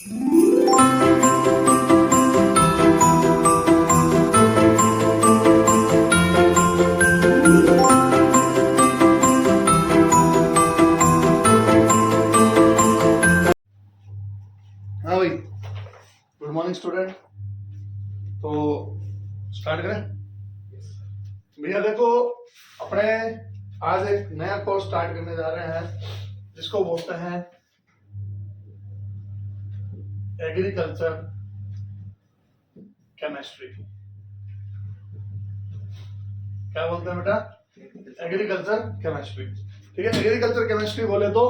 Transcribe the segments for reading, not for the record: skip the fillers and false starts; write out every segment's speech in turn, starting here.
हाँ भाई, good morning student. तो स्टार्ट करें भैया। देखो, अपने आज एक नया कोर्स स्टार्ट करने जा रहे हैं जिसको बोलते हैं एग्रीकल्चर केमिस्ट्री। क्या बोलते हैं बेटा? Agriculture chemistry. ठीक है, एग्रीकल्चर केमिस्ट्री बोले तो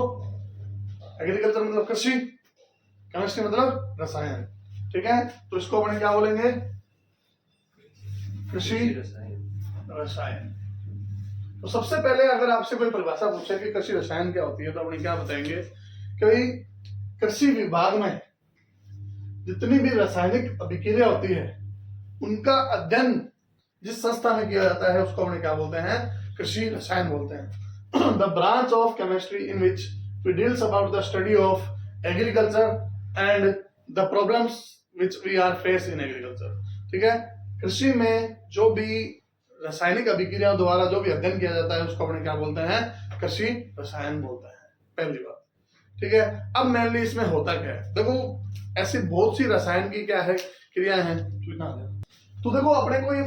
एग्रीकल्चर मतलब कृषि, केमिस्ट्री मतलब रसायन। ठीक है, तो इसको अपने क्या बोलेंगे? कृषि रसायन। तो सबसे पहले अगर आपसे कोई परिभाषा पूछे कि कृषि रसायन क्या होती है, तो अपने क्या बताएंगे कि भाई कृषि विभाग में जितनी भी रासायनिक अभिक्रिया होती है उनका अध्ययन जिस संस्था में किया जाता है उसको अपने क्या बोलते हैं? कृषि रसायन बोलते हैं। The branch of chemistry in which we deals about the study of agriculture and the problems which we are face in agriculture. ठीक है, कृषि में जो भी रासायनिक अभिक्रिया द्वारा जो भी अध्ययन किया जाता है उसको अपने क्या बोलते हैं? कृषि रसायन बोलते हैं। पहली बात। ठीक है, अब मेनली इसमें होता क्या है? देखो, ऐसी बहुत सी रसायन की क्या है क्रियाएं हैं। तो देखो, अपने को ये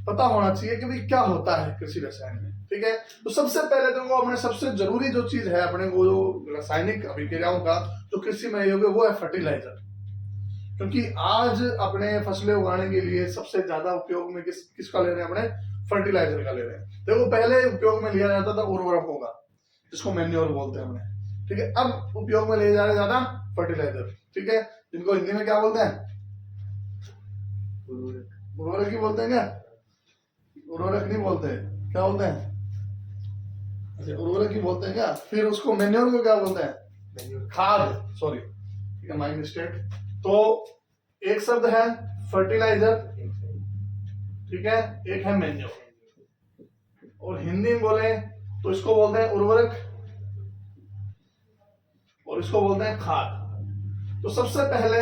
पता होना चाहिए कि भाई क्या होता है कृषि रसायन में। ठीक है, तो सबसे पहले देखो, अपने सबसे जरूरी जो चीज है अपने को जो रासायनिक अभिक्रियाओं का जो कृषि में योग है वो है फर्टिलाइजर। क्योंकि आज अपने फसलें उगाने के लिए सबसे ज्यादा उपयोग में किसका ले रहे हैं? अपने फर्टिलाइजर का ले रहे हैं। देखो, पहले उपयोग में लिया जाता था उर्वरकों का, जिसको मैन्योर बोलते हैं अपने। ठीक है, अब उपयोग में ले जा रहे ज्यादा फर्टिलाइजर। ठीक है, जिनको हिंदी में क्या बोलते हैं? उर्वरक ही बोलते हैं क्या? उर्वरक नहीं बोलते, क्या बोलते हैं? अच्छा, उर्वरक ही बोलते हैं क्या? फिर उसको मैन्योर को क्या बोलते हैं? खाद। सॉरी, ठीक है, माय मिस्टेक। तो एक शब्द है फर्टिलाइजर, ठीक है, एक है मैन्योर। और हिंदी में बोले तो इसको बोलते हैं उर्वरक और इसको बोलते हैं खाद। तो सबसे पहले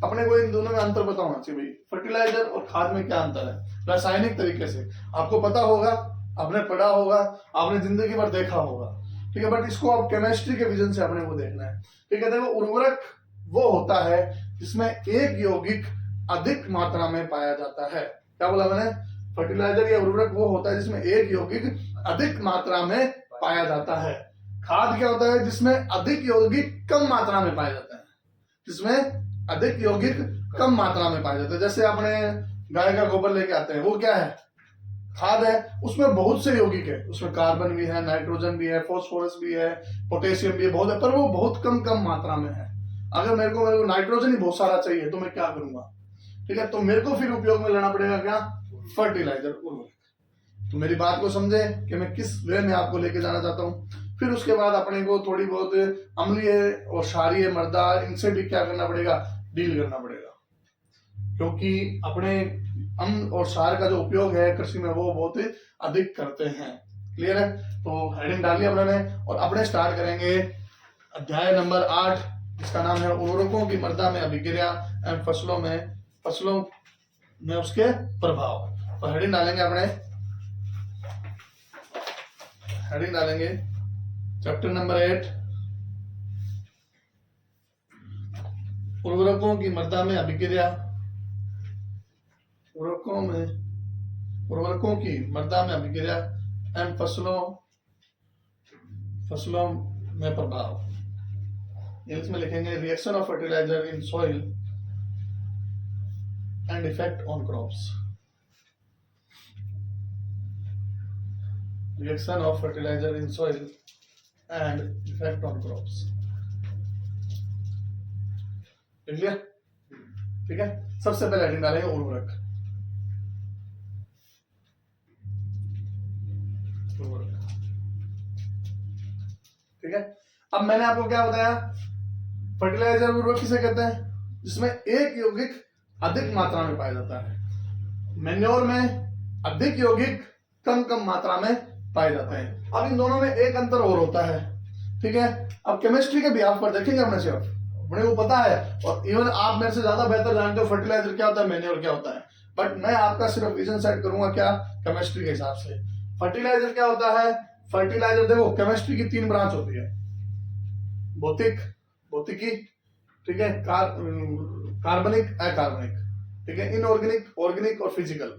अपने को इन दोनों में अंतर पता होना चाहिए भाई, फर्टिलाइजर और खाद में क्या अंतर है रासायनिक तरीके से। आपको पता होगा, आपने पढ़ा होगा, आपने जिंदगी भर देखा होगा। ठीक है, बट इसको आप केमिस्ट्री के विजन से अपने को देखना है। ठीक है, देखो, उर्वरक वो होता है जिसमें एक यौगिक अधिक मात्रा में पाया जाता है। क्या बोला मैंने? फर्टिलाइजर या उर्वरक वो होता है जिसमें एक यौगिक अधिक मात्रा में पाया जाता है। खाद क्या होता है? जिसमें अधिक यौगिक कम मात्रा में पाया जाता है। जिसमें अधिक यौगिक कम मात्रा में पाया जाता है। जैसे अपने गाय का गोबर लेके आते हैं, वो क्या है? खाद है। उसमें बहुत से यौगिक है, उसमें कार्बन भी है, नाइट्रोजन भी है, फास्फोरस भी है, पोटेशियम भी है, बहुत है, पर वो बहुत कम मात्रा में है। अगर मेरे को नाइट्रोजन ही बहुत सारा चाहिए तो मैं क्या करूंगा? ठीक है, तो मेरे को फिर उपयोग में लेना पड़ेगा क्या? फर्टिलाइजर, उर्वरक। तो मेरी बात को समझे कि मैं किस वे में आपको लेके जाना चाहता हूँ। फिर उसके बाद अपने को थोड़ी बहुत अम्लीय और क्षारीय मृदा, इनसे भी क्या करना पड़ेगा? डील करना पड़ेगा। क्योंकि अपने अम्ल और क्षार का जो उपयोग है कृषि में वो बहुत अधिक करते हैं। क्लियर है? तो हेडिंग डाली अपने और अपने स्टार्ट करेंगे अध्याय नंबर 8, जिसका नाम है उर्वरकों की मृदा में अभिक्रिया एवं फसलों में उसके प्रभाव। तो हेडिंग डालेंगे अपने, हेडिंग डालेंगे चैप्टर नंबर 8, उर्वरकों की मृदा में अभिक्रिया, उर्वरकों की मृदा में अभिक्रिया एवं फसलों में प्रभाव। इंग्लिश में लिखेंगे reaction of fertiliser in soil and effect on crops. Reaction of fertiliser in soil and effect on crops. लिख लिया? ठीक है, सबसे पहले हेडिंग डालेंगे उर्वरक। ठीक है, अब मैंने आपको क्या बताया? फर्टिलाइजर उर्वरक किसे कहते हैं? जिसमें एक यौगिक अधिक मात्रा में पाया जाता है। मैन्योर में अधिक यौगिक कम मात्रा में पाए जाते हैं। अब इन दोनों में एक अंतर और होता है। ठीक है, अब केमिस्ट्री के बिहाफ पर देखेंगे अपने सिर्फ, अपने को पता है, और इवन आप मेरे से ज्यादा बेहतर जानते हो फर्टिलाइजर क्या होता है, मैन्योर क्या होता है, बट मैं आपका सिर्फ विजन सेट करूंगा क्या, केमिस्ट्री के हिसाब से। फर्टिलाइजर क्या होता है, फर्टिलाइजर देखो केमिस्ट्री की 3 ब्रांच होती है, भौतिक, भौतिकी, ठीक है, कार्बनिक, अकार्बनिक, ठीक है, इनऑर्गेनिक, ऑर्गेनिक और फिजिकल।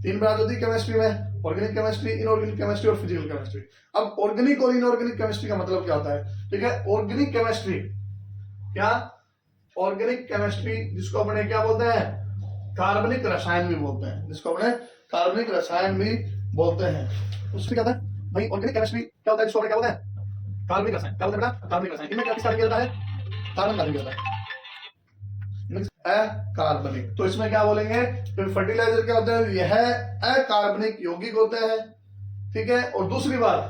3 ब्रांच होती है केमिस्ट्री में, ऑर्गेनिक केमिस्ट्री, इनऑर्गेनिक केमिस्ट्री और फिजिकल केमिस्ट्री। अब ऑर्गेनिक और इनऑर्गेनिक केमिस्ट्री का मतलब क्या होता है, ठीक है, ऑर्गेनिक केमिस्ट्री क्या, ऑर्गेनिक केमिस्ट्री जिसको अपने क्या बोलते हैं, कार्बनिक रसायन भी बोलते हैं, जिसको अपने कार्बनिक रसायन भी बोलते हैं। उसमें क्या होता है भाई, ऑर्गेनिक केमिस्ट्री क्या होता है, जिसको अपने क्या बोलते हैं, कार्बनिक रसायन। क्या बोलते हैं बेटा, कार्बनिक रसायन। इनमें क्या किस कार्बन किया जाता है, कार्बन कार्बन किया जाता है, अकार्बनिक। तो इसमें क्या बोलेंगे, तो फर्टिलाइजर क्या होता है, यह अकार्बनिक यौगिक होते हैं, ठीक है। और दूसरी बात,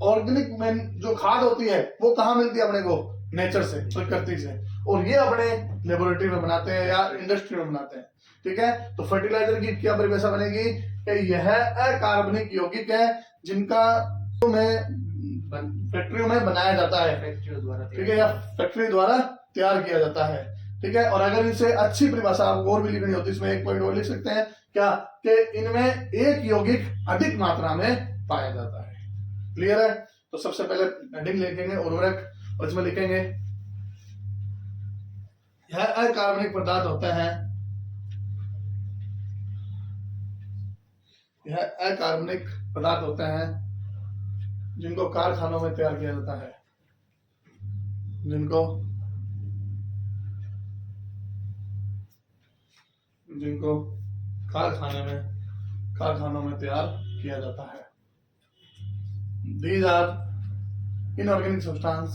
ऑर्गेनिक में जो खाद होती है वो कहाँ मिलती है अपने को, नेचर से, प्रकृति से, और ये अपने लेबोरेटरी में बनाते हैं या इंडस्ट्री में बनाते हैं, ठीक है। तो फर्टिलाइजर की क्या परिभाषा बनेगी कि यह अकार्बनिक यौगिक है जिनका फैक्ट्रियों में बनाया जाता है, ठीक है, या फैक्ट्री द्वारा तैयार किया जाता है, ठीक है। और अगर इनसे अच्छी परिभाषा आपको और भी लिखनी होती है, इसमें एक पॉइंट और लिख सकते हैं क्या, कि इनमें एक यौगिक अधिक मात्रा में पाया जाता है। क्लियर है। तो सबसे पहले हेडिंग लिखेंगे उर्वरक, और इसमें लिखेंगे यह अकार्बनिक पदार्थ होते हैं, यह अकार्बनिक पदार्थ होते हैं जिनको कारखानों में तैयार किया जाता है, जिनको कारखानों में तैयार किया जाता है। These are inorganic substance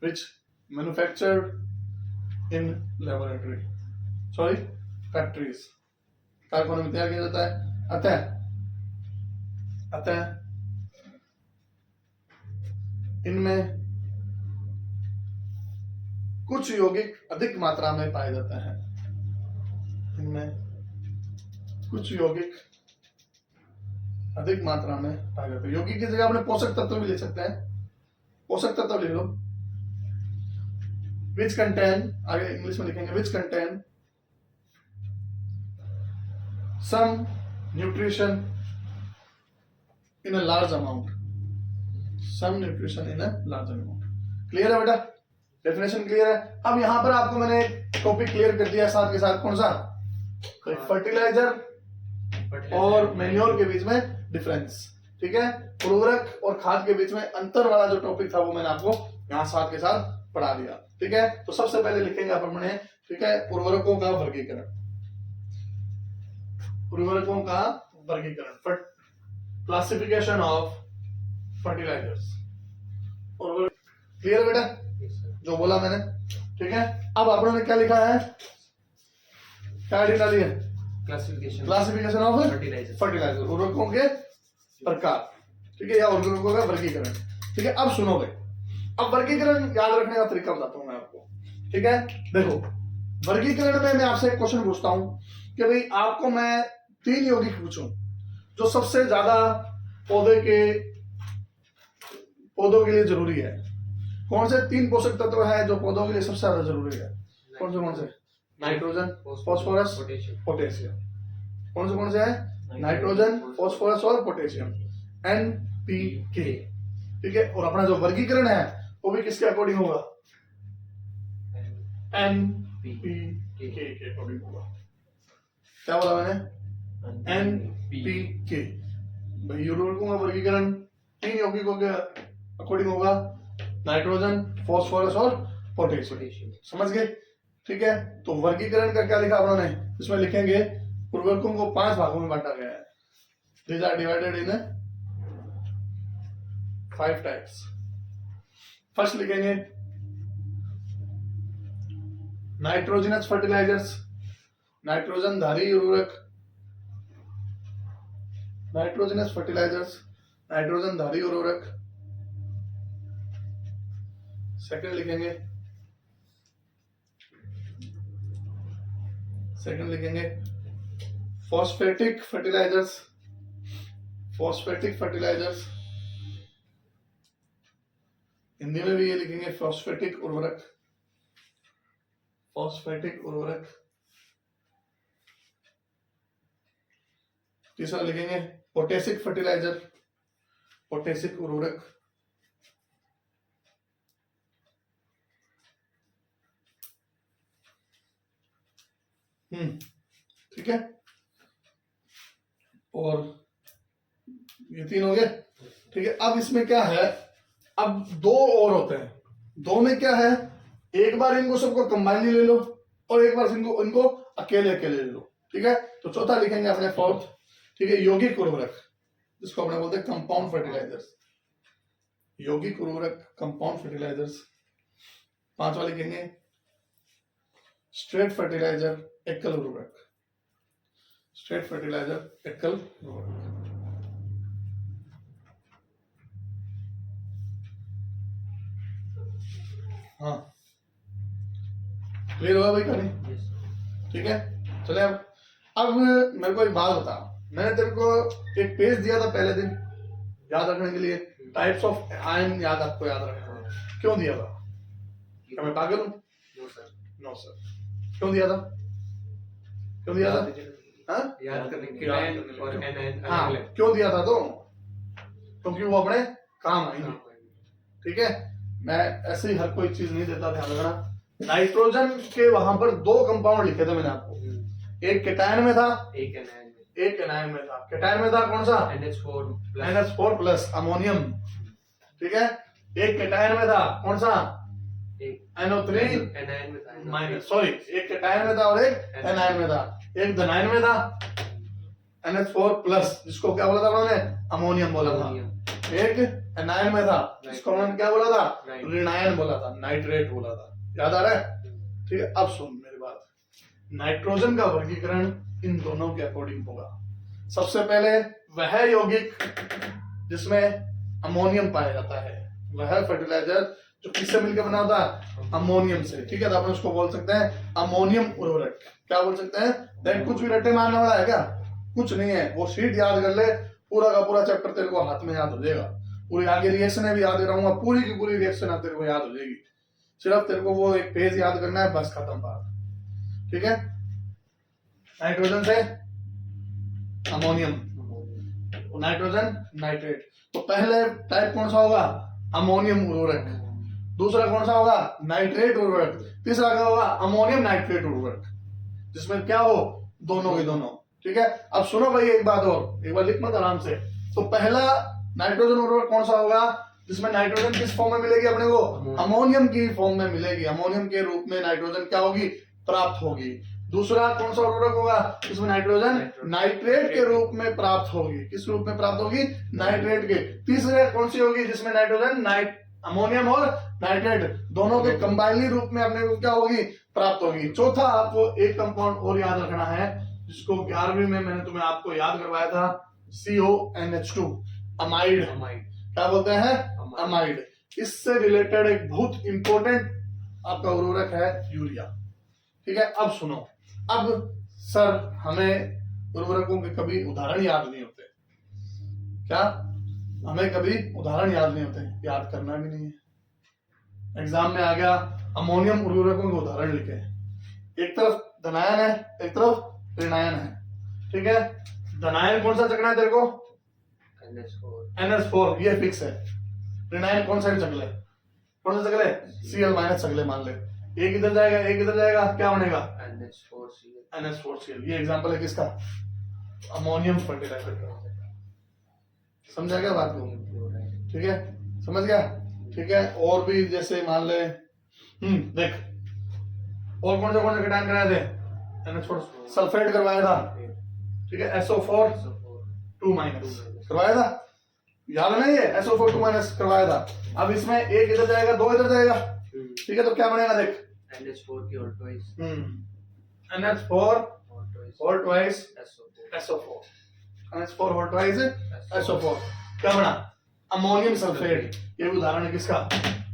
which manufactured in factories, कारखानों में तैयार किया जाता है। अतः इनमें कुछ यौगिक अधिक मात्रा में पाए जाते हैं, इनमें कुछ यौगिक अधिक मात्रा में पाए जाते हैं। यौगिक की जगह आपने पोषक तत्व भी लिख सकते हैं, पोषक तत्व लिख लो, विच कंटेन, आगे इंग्लिश में लिखेंगे which contain some nutrition in a large amount, some nutrition in a large amount. Clear है बेटा, डेफिनेशन क्लियर है। अब यहां पर आपको मैंने टॉपिक क्लियर कर दिया, साथ के साथ कौन सा, फर्टिलाइजर और मैन्योर के बीच में डिफरेंस, ठीक है, उर्वरक और खाद के बीच में अंतर वाला जो टॉपिक था वो मैंने आपको यहाँ साथ के साथ पढ़ा दिया, ठीक है। तो सबसे पहले लिखेंगे अपने, ठीक है, उर्वरकों का वर्गीकरण, उर्वरकों का वर्गीकरण, क्लासिफिकेशन ऑफ फर्टिलाइजर्स, उर्वरक। क्लियर बेटा, जो बोला मैंने, ठीक है। अब आपने क्या लिखा है, क्या डाली है, क्लासिफिकेशन ऑफ फर्टिलाइजर, उर्वरकों के प्रकार, ठीक है, या उर्वरकों का वर्गीकरण, ठीक है। अब सुनो भाई, अब वर्गीकरण याद रखने का तरीका बताता हूं मैं आपको, ठीक है। देखो वर्गीकरण में मैं आपसे एक क्वेश्चन पूछता हूं कि भाई आपको मैं 3 यौगिक पूछूं जो सबसे ज्यादा पौधों के लिए जरूरी है, कौन से 3 पोषक तत्व है जो पौधों के लिए सबसे ज्यादा जरूरी है, कौन से, नाइट्रोजन, फास्फोरस, पोटेशियम, कौन से है, नाइट्रोजन, फास्फोरस और पोटेशियम, NPK, ठीक है। और अपना जो वर्गीकरण है वो भी किसके अकॉर्डिंग होगा, NPK के अकॉर्डिंग होगा। क्या बोला मैंने, NPK, भाई उर्वरकों का वर्गीकरण 3 यौगिकों के अकॉर्डिंग होगा, नाइट्रोजन, फास्फोरस और पोटेशियम, समझ गए, ठीक है। तो वर्गीकरण का क्या लिखा उन्होंने, इसमें लिखेंगे उर्वरकों को 5 भागों में बांटा गया है, these are divided in 5 types। First लिखेंगे नाइट्रोजनस फर्टिलाइजर्स, नाइट्रोजन धारी उर्वरक, नाइट्रोजनस फर्टिलाइजर्स, नाइट्रोजन धारी उर्वरक। सेकंड लिखेंगे फॉस्फेटिक फर्टिलाइजर्स, हिंदी में भी ये लिखेंगे फॉस्फेटिक उर्वरक, फॉस्फेटिक उर्वरक। तीसरा लिखेंगे पोटेशिक फर्टिलाइजर, पोटेशिक उर्वरक। ठीक है, और ये 3 हो गए। ठीक है, अब इसमें क्या है, अब 2 और होते हैं। 2 में क्या है, एक बार इनको सबको कंबाइनली ले लो और एक बार इनको अकेले अकेले ले लो। ठीक है, तो चौथा लिखेंगे अपने फोर्थ। ठीक है, यौगिक उर्वरक, जिसको अपने बोलते हैं कंपाउंड फर्टिलाइजर्स, यौगिक उर्वरक, कंपाउंड फर्टिलाइजर्स। 5वां लिखेंगे स्ट्रेट फर्टिलाइजर, एकल उर्वरक, स्ट्रेट फर्टिलाइजर, एकल उर्वरक। हाँ, क्लियर होगा भाई कभी? ठीक है, चले अब मेरे को एक बात बता, मैंने तेरे को एक पेज दिया था पहले दिन याद रखने के लिए, टाइप्स ऑफ आयन आपको याद रखना। क्यों दिया था? क्या मैं पागल हूँ? No sir. क्यों दिया था? क्यों दिया था? याद करने के लिए और एनायन। हाँ, क्यों दिया था? तो क्योंकि वो अपने काम आएंगे। ठीक है, मैं ऐसे ही हर कोई चीज नहीं देता, ध्यान रखना। नाइट्रोजन के वहां पर 2 कंपाउंड लिखे थे मैंने आपको, एक केटायन में था, एक एनायन में था। केटायन में था कौन सा? NH4 plus ammonium. ठीक है, एक केटायन में था कौन सा? NO3 माइनस, सॉरी, एक केटायन में था और एक एनायन में था। एक धनायन में था NH4 प्लस, जिसको क्या बोला था उन्होंने? अमोनियम बोला था। एक एनायन में था, जिसको उन्होंने क्या बोला था? ऋणायन बोला था, नाइट्रेट बोला था। याद आ रहा है? ठीक है, अब सुन मेरी बात। नाइट्रोजन का वर्गीकरण इन दोनों के अकॉर्डिंग होगा। सबसे पहले वह यौगिक जिसमें अमोनियम पाया जाता है, वह फर्टिलाइजर जो किससे मिलकर बना होता है? अमोनियम से। ठीक है, तो अपन उसको बोल सकते हैं अमोनियम उर्वरक। क्या बोल सकते हैं? देख, कुछ भी रट्टे मारने वाला है क्या? कुछ नहीं है, वो शीट याद कर ले, पूरा का पूरा चैप्टर तेरे को हाथ में याद हो जाएगा। पूरी आगे रिएक्शन भी याद रहूंगा, पूरी की पूरी रिएक्शन तेरे को याद हो जाएगी। सिर्फ तेरे को वो एक पेज याद करना है, बस खत्म बात। ठीक है, नाइट्रोजन से अमोनियम, नाइट्रोजन नाइट्रेट। तो पहले टाइप कौन सा होगा? अमोनियम उर्वरक। दूसरा कौन सा होगा? नाइट्रेट उर्वरक। तीसरा क्या होगा? अमोनियम नाइट्रेट उर्वरक, जिसमें क्या हो? दोनों के दोनों। ठीक है, अब सुनो भाई एक बात और, एक बार लिख मत आराम से। तो पहला नाइट्रोजन उर्वरक कौन सा होगा? जिसमें नाइट्रोजन किस फॉर्म में मिलेगी अपने को? अमोनियम की फॉर्म में मिलेगी। अमोनियम के रूप में नाइट्रोजन क्या होगी? प्राप्त होगी। दूसरा कौन सा उर्वरक होगा? जिसमें नाइट्रोजन नाइट्रेट के रूप में प्राप्त होगी। किस रूप में प्राप्त होगी? नाइट्रेट के। तीसरे कौन सी होगी? जिसमें नाइट्रोजन अमोनियम और नाइट्रेट दोनों के कंबाइनली रूप में अपने को क्या होगी? प्राप्त होगी। चौथा आपको एक कंपाउंड और याद रखना है, जिसको 11वीं में मैंने तुम्हें आपको याद करवाया था, CONH2, अमाइड। क्या बोलते हैं? अमाइड। इससे रिलेटेड एक बहुत इंपॉर्टेंट आपका उर्वरक है यूरिया। ठीक है, अब सुनो। अब सर हमें उर्वरकों के कभी उदाहरण याद नहीं होते। क्या? हमें कभी उदाहरण याद नहीं होते, याद करना भी नहीं है। एग्जाम में आ गया अमोनियम उर्वरकों के उदाहरण लिखे, एक तरफ धनायन है, एक तरफ ऋणायन है। ठीक है, धनायन कौन सा चकना है तेरे को? NH4, ये फिक्स है। ऋणायन कौन सा चकले? कौन सा चकले? Cl माइनस चकले मान ले। एक इधर जाएगा, एक इधर जाएगा, क्या बनेगा? NH4Cl। ये एग्जांपल है किसका? अमोनियम फर्टिलाइजर का। समझा क्या बात को? ठीक है, समझ गया? ठीक है, और भी जैसे मान ले, देख, और कौन से केटायन कराए थे? NH4 सल्फेट करवाया था। ठीक है, SO4 2 माइनस करवाया था, याद नहीं है? SO4 2 माइनस करवाया था। अब इसमें एक इधर जाएगा, दो इधर जाएगा। ठीक है, तो क्या बनेगा? देख, NH4 की और ट्वाइस NH4 और ट्वाइस SO4, NH4 और ट्वाइस SO4, क्या बना? Ammonium sulphate. ये उदाहरण है किसका?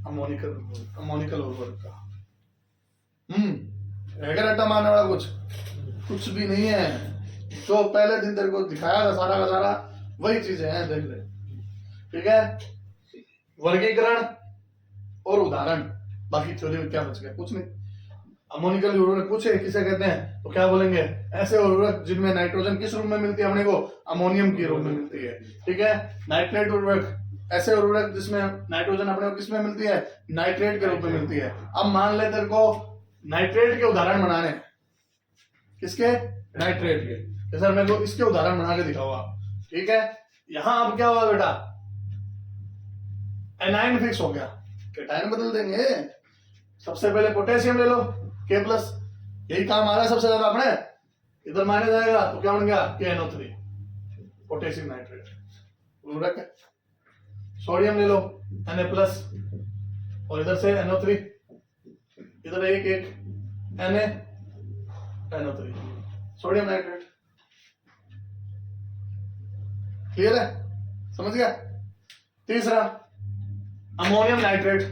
अमोनिकल उर्वरक का। रट्टा मारने वाला कुछ भी नहीं है। जो पहले दिन तेरे को दिखाया था सारा का सारा वही चीजें हैं, देख ले। ठीक है, वर्गीकरण और उदाहरण, बाकी थ्योरी में क्या बच गया? कुछ नहीं। अमोनिकल उर्वरक पूछे किसे कहते हैं तो क्या बोलेंगे, ऐसे उर्वरक जिनमें नाइट्रोजन किस रूप में मिलती है अपने को, अमोनियम के रूप में मिलती है। ठीक है, नाइट्रेट उर्वरक, ऐसे उर्वरक जिसमें नाइट्रोजन अपने को किस में मिलती है, नाइट्रेट के रूप में मिलती है। अब मान ले तेरे को नाइट्रेट के उदाहरण बनाने हैं, किसके, नाइट्रेट के, तो सर मेरे को इसके उदाहरण बना के दिखाओ आप। ठीक है, यहां अब क्या हुआ बेटा, एनाइन फिक्स हो गया, केटाइन बदल देंगे। सबसे पहले पोटेशियम ले लो K+, यही काम आ रहा है सबसे ज्यादा अपने, इधर माइनस जाएगा तो क्या बन गया KNO3, पोटेशियम नाइट्रेट उर्वरक है। सोडियम ले लो Na+ और इधर से NO3, इधर एक NO3, सोडियम नाइट्रेट। क्लियर है, समझ गया। तीसरा अमोनियम नाइट्रेट,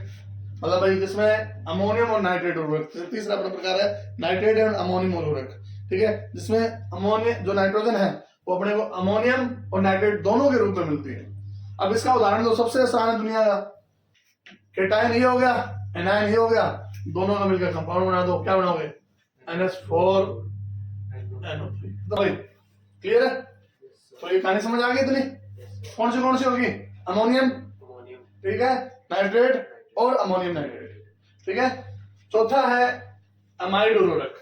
मतलब भाई जिसमें अमोनियम और नाइट्रेट उर्वरक, तीसरा अपना प्रकार है नाइट्रेट एंड अमोनियम उर्वरक। ठीक है, जिसमें अमोनियम जो नाइट्रोजन है वो अपने को अमोनियम और नाइट्रेट दोनों के रूप में मिलती है। अब इसका उदाहरण दो, सबसे आसान है दुनिया का, केटाइन ही हो गया, एनाइन ही हो गया, दोनों का मिलकर कंपाउंड बना दो, क्या बनाओगे NH4NO3। तो भाई क्लियर है, तो ये कहानी समझ आ गई इतनी, कौन सी होगी, अमोनियम, ठीक है, नाइट्रेट और अमोनियम नाइट्रेट। ठीक है, चौथा है अमाइड उर्वरक,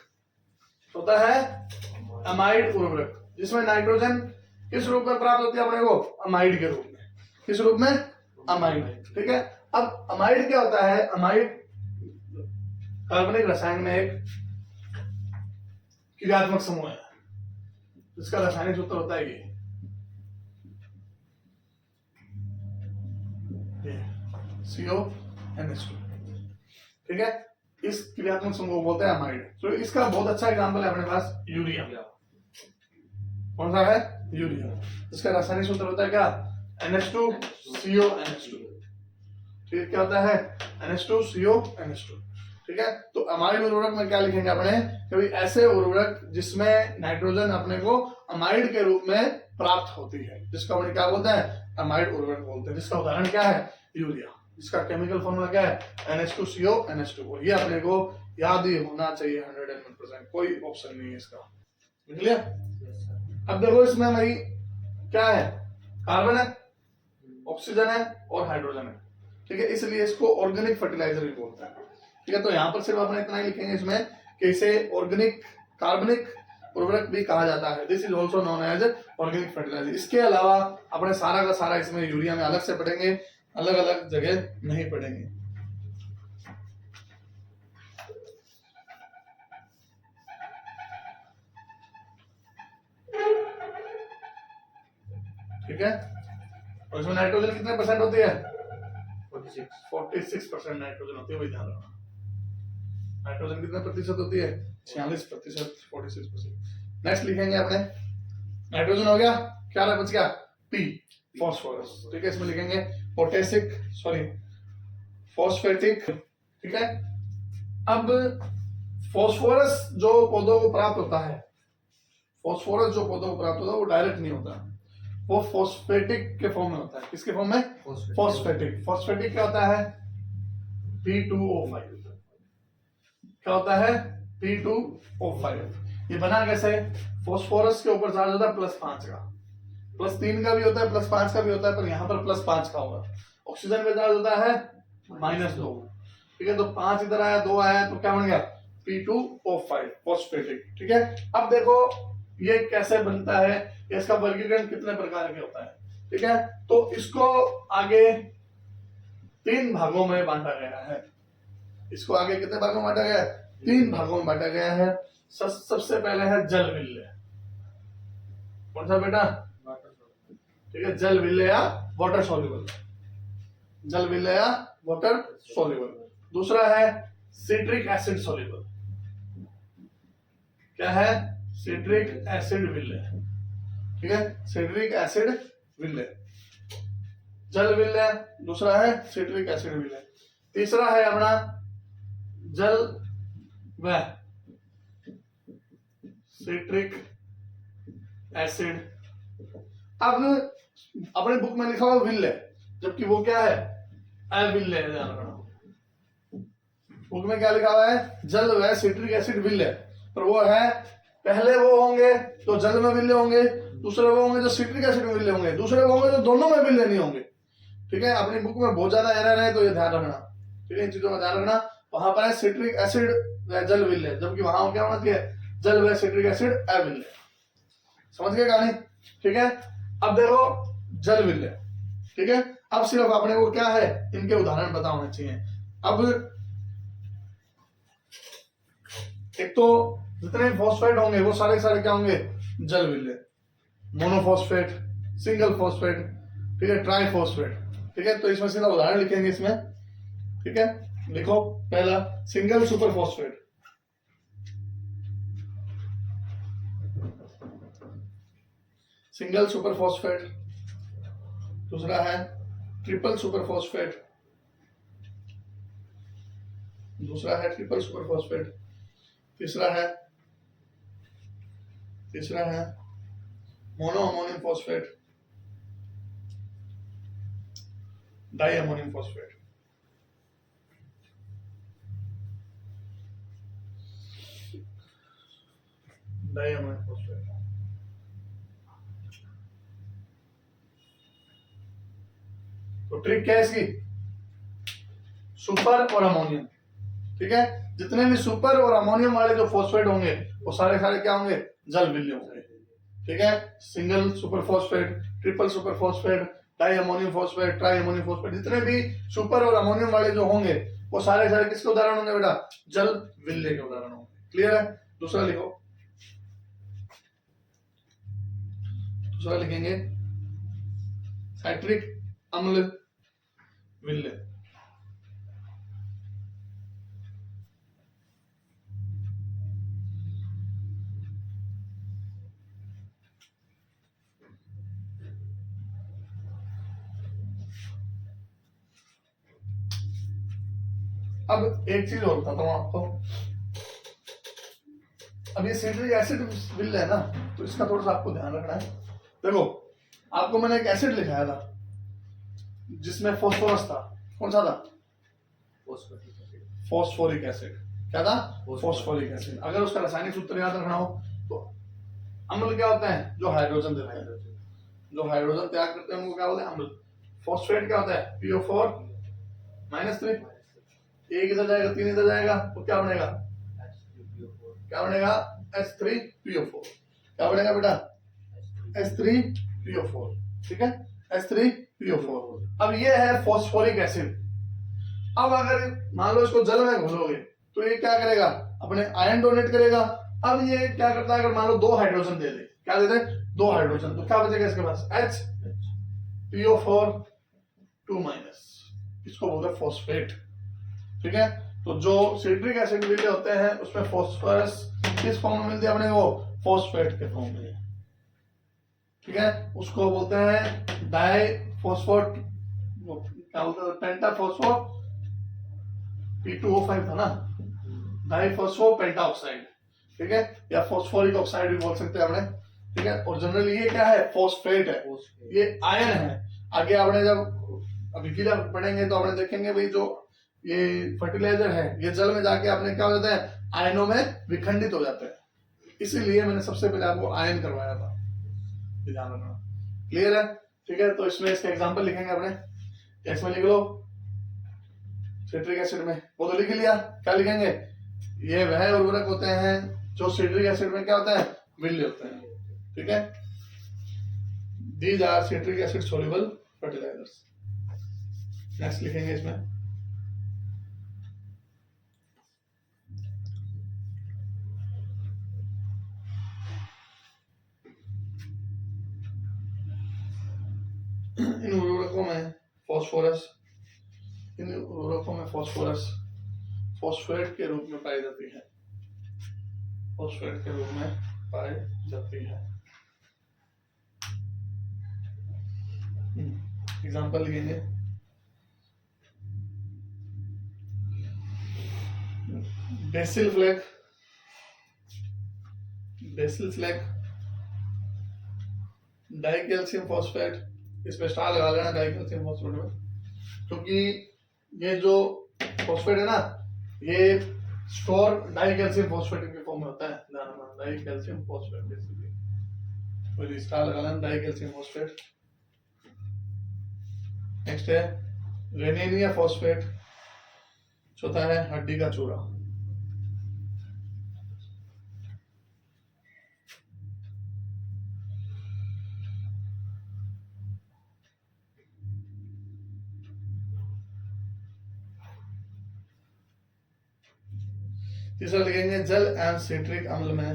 चौथा है अमाइड उर्वरक, जिसमें नाइट्रोजन किस रूप में प्राप्त होती है अपने को, अमाइड के रूप में, किस रूप में, अमाइड। ठीक है, अब अमाइड क्या होता है, अमाइड कार्बनिक रसायन में एक क्रियात्मक समूह है, जिसका रासायनिक सूत्र होता है ये CONH2। ठीक है, इस क्रियात्मक समूह को बोलते हैं अमाइड। तो इसका बहुत अच्छा एग्जांपल है अपने पास यूरिया। कौन सा है, यूरिया, इसका रासायनिक सूत्र होता है क्या, NH2CONH2। ठीक है, क्या होता है, NH2CONH2। ठीक है, तो अमाइड उर्वरक में क्या लिखेंगे अपने, कभी ऐसे उर्वरक जिसमें नाइट्रोजन अपने को अमाइड के रूप में प्राप्त होती है, जिसका अपने क्या बोलते हैं, अमाइड उर्वरक बोलते हैं। जिसका उदाहरण क्या है, यूरिया, जिसका केमिकल फॉर्मूला क्या है, NH2CONH2। ये अपने को याद ही होना चाहिए 101%, कोई ऑप्शन नहीं है इसका। क्लियर, अब देखो इसमें भाई क्या है, कार्बन है, ऑक्सीजन है और हाइड्रोजन है। ठीक है, इसलिए इसको ऑर्गेनिक फर्टिलाइजर भी बोलते हैं। ठीक है, तो यहाँ पर सिर्फ अपने इतना ही लिखेंगे इसमें कि इसे ऑर्गेनिक कार्बनिक उर्वरक भी कहा जाता है, this is also known as organic fertiliser. इसके अलावा अपने सारा का सारा इसमें यूरिया में अलग से पढ़ेंगे, अलग अलग जगह नहीं पढ़ेंगे। ठीक है, और इसमें नाइट्रोजन कितने परसेंट होती है, 46% नाइट्रोजन होती है, वही ध्यान रखना। नाइट्रोजन कितने प्रतिशत होती है, 46%, 46%। नेक्स्ट लिखेंगे अपने, नाइट्रोजन हो गया, क्या बच गया, P, फॉस्फोरस। ठीक है, इसमें लिखेंगे फॉस्फेटिक। ठीक है, अब फॉस्फोरस जो पौधों को प्राप्त होता है, फॉस्फोरस जो पौधों को प्राप्त होता है वो डायरेक्ट नहीं होता, वो फॉस्फेटिक के फॉर्म में होता है। किसके फॉर्म में, फॉस्फेटिक। फॉस्फेटिक क्या होता है, P2O5। क्या होता है, P2O5। ये बना कैसे, फॉस्फोरस के ऊपर चार्ज होता है +5 का, +3 का भी होता है, +5 का भी होता है, पर यहाँ पर +5 का होगा। ऑक्सीजन पे चार्ज होता है -2। ठीक है, तो 5 इधर आया, 2 आया, तो क्या बन गया, P2O5 फॉस्फेटिक। ठीक है, अब देखो ये कैसे बनता है, इसका वर्गीकरण कितने प्रकार के होता है। ठीक है, तो इसको आगे 3 भागों में बांटा गया है। इसको आगे कितने भागों में बांटा गया है, 3 भागों में बांटा गया है। सबसे पहले है जल विल्ले। कौन सा बेटा, ठीक है, जल विल्ले या वाटर सॉल्युबल, जल विल्ले या वाटर सॉल्युबल। दूसरा है सिट्रिक एसिड सॉल्युबल। क्या है, सिट्रिक एसिड विल्ले। ठीक है, सिट्रिक एसिड विल्ले, जल विल्ले। दूसरा है सिट्रिक एसिड विल्ले। तीसरा है अपना जल व सिट्रिक एसिड। अब अपने बुक में लिखा हुआ विल्ले, जबकि वो क्या है, अविल्ले है, ध्यान रखना। बुक में क्या लिखा हुआ है, जल व सिट्रिक एसिड विल्य, पर वो है पहले वो होंगे जो जल में विल्य होंगे, दूसरे वो होंगे जो सिट्रिक एसिड में विल्य होंगे, दूसरे वो होंगे जो दोनों में विल्य नहीं होंगे। ठीक है, अपनी बुक में बहुत ज्यादा एरर है तो ये ध्यान रखना। ठीक है, इन चीजों का ध्यान रखना। वहां पर है सिट्रिक एसिड व जल विल्य, जबकि वहां क्या होना चाहिए, जल व सिट्रिक एसिड अविल्य। समझ गए कहानी? ठीक है, अब देखो जल विल्य। ठीक है, अब सिर्फ अपने को क्या है, इनके उदाहरण पता होने चाहिए। अब एक तो जितने फॉस्फेट होंगे वो सारे सारे क्या होंगे, जल विल्य। मोनोफॉस्फेट, सिंगल फॉस्फेट, ठीक है, ट्राइफॉस्फेट। ठीक है, तो इसमें सीधा उदाहरण लिखेंगे इसमें। ठीक है, लिखो पहला single super phosphate, single super phosphate. दूसरा है ट्रिपल सुपर फॉस्फेट, दूसरा है ट्रिपल सुपर फॉस्फेट। तीसरा है mono ammonium phosphate, di ammonium phosphate. Di ammonium phosphate. तो ट्रिक क्या है इसकी, सुपर और अमोनियम। ठीक है, जितने भी सुपर और अमोनियम वाले जो फॉस्फेट होंगे वो सारे सारे क्या होंगे, जल विल्य होंगे। ठीक है, single super phosphate, triple super phosphate, di ammonium phosphate, try ammonium phosphate, जितने भी सुपर और अमोनियम वाले जो होंगे वो सारे सारे किसके उदाहरण होंगे बेटा, जल विल्य के उदाहरण होंगे। क्लियर है? दूसरा लिखो, दूसरा लिखेंगे साइट्रिक अम्ल विल्य। अब एक चीज और बताता हूं आपको। अब ये सिट्रिक एसिड विल्य है ना, तो इसका थोड़ा सा आपको ध्यान रखना है। देखो, आपको मैंने एक एसिड लिखाया था जिसमें फॉस्फोरस था। कौन सा था? Phosphoric acid. क्या था? Phosphoric acid. अगर उसका रासायनिक सूत्र याद रखना हो तो अम्ल क्या होता है, जो हाइड्रोजन देते हैं, जो हाइड्रोजन त्याग करते हैं उनको क्या बोलते हैं, अम्ल। फॉस्फेट क्या होता है, PO4 -3। एक इधर जाएगा, 3 इधर जाएगा, तो क्या बनेगा, क्या बनेगा, H3PO4। क्या बनेगा बेटा, H3PO4। ठीक है, H3PO4। अब ये है फॉस्फोरिक एसिड। अब अगर मान लो इसको जल में घोलोगे तो ये क्या करेगा, अपने आयन डोनेट करेगा। अब ये क्या करता है, अगर मान लो 2 हाइड्रोजन दे दे, क्या दे दे, 2 हाइड्रोजन, तो क्या बचेगा इसके पास, HPO4 2-। इसको बोलते हैं फॉस्फेट। ठीक है, तो जो सिट्रिक एसिड विल्य होते हैं उसमें फॉस्फोरस किस फॉर्म में मिलती है अपने को, फॉस्फेट के फॉर्म में। ठीक है, उसको बोलते हैं डाई फॉस्फोट, क्या बोलते हैं, पेंटाफॉस्फो, P2O5 था ना, डाई फॉस्फो पेंटाऑक्साइड। ठीक है, या फॉस्फोरिक ऑक्साइड भी बोल सकते हैं अपने। ठीक है, और जनरली ये क्या है, फॉस्फेट है, ये आयन है। आगे आपने जब अभी की जब पढ़ेंगे तो आपने देखेंगे भाई जो ये फर्टिलाइजर है ये जल में जाके आपने क्या हो जाता है, आयनों में विखंडित हो जाते हैं। इसीलिए मैंने सबसे पहले आपको आयन करवाया था, ध्यान रखना। क्लियर है? ठीक है, तो इसमें इसका एग्जांपल लिखेंगे अपने। इसमें लिख लो सिट्रिक एसिड में, वो तो लिख लिया। क्या लिखेंगे, ये वह उर्वरक होते हैं जो सिट्रिक एसिड में क्या होता है, विल्य होते हैं। ठीक है, these are citric acid soluble fertilisers. Next लिखेंगे इसमें इन उर्वरकों में फॉस्फोरस, इन उर्वरकों में फॉस्फोरस फॉस्फेट के रूप में पाई जाती है, फॉस्फेट के रूप में पाई जाती है। एग्जांपल लिखेंगे, BECIL flag, BECIL flag, dicalcium phosphate, इस पे स्टार लगा लेना डाइकैल्शियम फॉस्फेट में, क्योंकि ये जो फॉस्फेट है ना ये स्टोर डाई कैल्शियम फॉस्फेट के फॉर्म में होता है, डाई कैल्शियम फॉस्फेट बेसिकली, कोई स्टार लगा लेना, डाई कैल्शियम फॉस्फेट। नेक्स्ट है रेनिनिया फॉस्फेट, चौथा है हड्डी का चूरा। तीसरा लिखेंगे जल एंड सिट्रिक अम्ल में,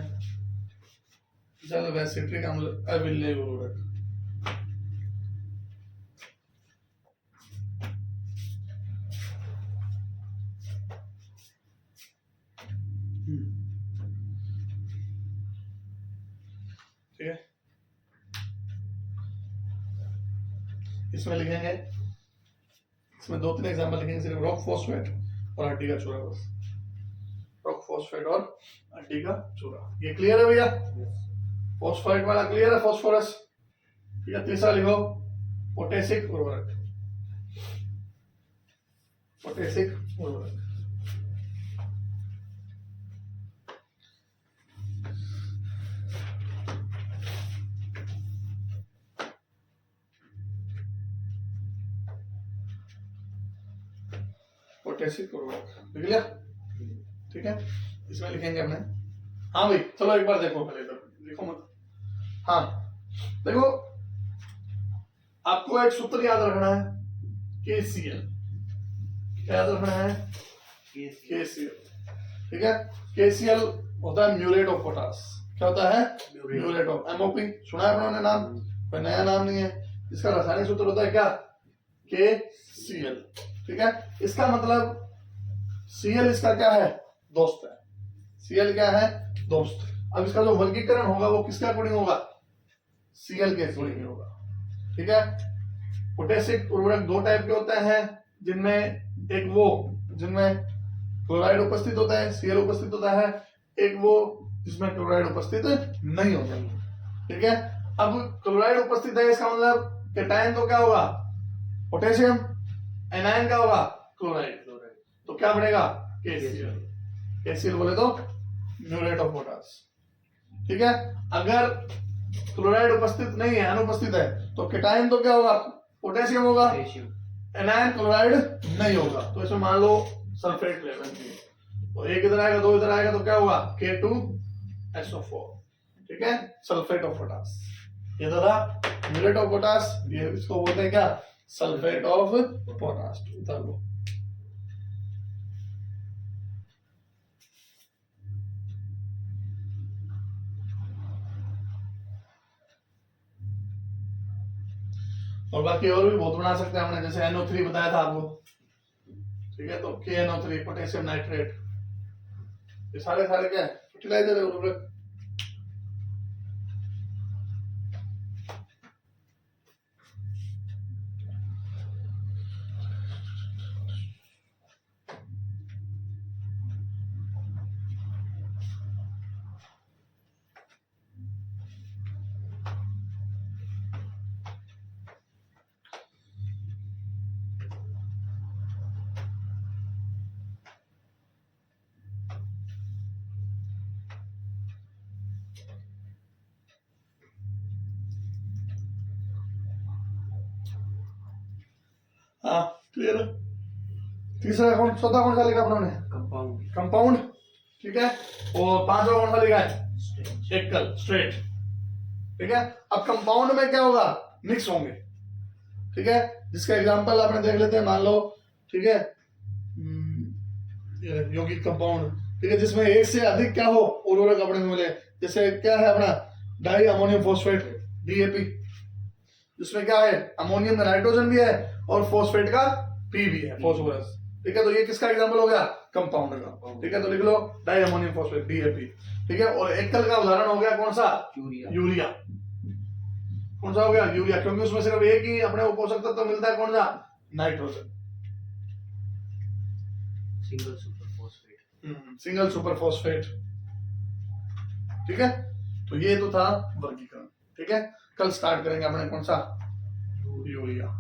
जल व सिट्रिक अम्ल अविलेय उर्वरक। ठीक है, इसमें लिखेंगे, इसमें 2-3 एग्जाम्पल लिखेंगे, सिर्फ रॉक फॉस्फेट और हड्डी का चूरा, बस रॉक फॉस्फेट और हड्डी का चूरा। ये क्लियर है भैया? फॉस्फेट वाला क्लियर है, फॉस्फोरस। ठीक है, तीसरा लिखो पोटेशिक उर्वरक, पोटेशिक उर्वरक। पोटेशिक उर्वरक लिख लिया? ठीक है, इसमें लिखेंगे हमने। हाँ भाई चलो एक बार देखो, पहले इधर देखो मत। हाँ देखो, आपको एक सूत्र याद रखना है, KCl। क्या याद रखना है? KCl। ठीक है, KCl होता है म्यूरेट ऑफ पोटास। क्या होता है? म्यूरेट ऑफ, MOP सुना है आपने नाम? कोई नया नाम नहीं है। इसका रासायनिक सूत्र होता है क्या? KCl। ठीक है, इसका मतलब Cl इसका क्या है? दोस्त है। Cl क्या है? दोस्त। अब इसका जो वर्गीकरण होगा वो किसके अकॉर्डिंग होगा? Cl के अकॉर्डिंग होगा। ठीक है, पोटेशिक उर्वरक 2 टाइप के होते हैं, जिनमें एक वो जिनमें क्लोराइड उपस्थित होता है, Cl उपस्थित होता है, एक वो जिसमें क्लोराइड उपस्थित नहीं होता। ठीक है, अब क्लोराइड उपस्थित है, इसका मतलब कैटायन तो क्या होगा? पोटेशियम, एनायन क्या होगा? क्लोराइड। तो क्या बढ़ेगा? KCl। KCl बोले तो म्यूरेट ऑफ पोटास। ठीक है, अगर क्लोराइड उपस्थित नहीं है, अनुपस्थित है, तो कैटायन तो क्या होगा? पोटेशियम होगा, एनायन क्लोराइड नहीं होगा। तो इसमें मान लो सल्फेट ले लेंगे, तो एक इधर आएगा, 2 इधर आएगा, तो क्या होगा? K2SO4। ठीक है, सल्फेट ऑफ पोटास। ये तो था म्यूरेट ऑफ पोटास, ये इसको बोलते हैं क्या? Sulphate of potash. उतार लो। और बाकी और भी बहुत बना सकते हैं हमने, जैसे NO3 बताया था आपको। ठीक है, तो KNO3 पोटेशियम नाइट्रेट, ये सारे क्या है? फर्टिलाइजर है, उर्वरक। हाँ क्लियर है। तीसरा कौन, चौथा कौन सा लिखा अपने? कंपाउंड। कंपाउंड। ठीक है, और 5वां कौन सा लिखा है? एकल, स्ट्रेट। ठीक है, अब कंपाउंड में क्या होगा? मिक्स होंगे। ठीक है, जिसका एग्जांपल आपने देख लेते हैं, मान लो। ठीक है, यौगिक कंपाउंड। ठीक है, जिसमें एक से अधिक क्या हो? उर्वरक अपने मिले। जैसे क्या है अपना? डाई अमोनियम फॉस्फेट, DAP, जिसमें क्या है? अमोनियम में नाइट्रोजन भी है और फॉस्फेट का P भी है, फॉस्फोरस। ठीक है, तो ये किसका एग्जांपल हो गया? कंपाउंड का। ठीक है, तो लिख लो डाई अमोनियम फॉस्फेट, DAP। ठीक है, और एकल का उदाहरण हो गया कौन सा? यूरिया। कौन सा हो गया? यूरिया, क्योंकि उसमें सिर्फ एक ही अपने को पोषक तत्व मिलता है, कौन सा? Nitrogen. Single super phosphate. Single super phosphate. ठीक है, तो ये तो था वर्गीकरण। ठीक है, कल स्टार्ट करेंगे अपने कौन सा? यूरिया।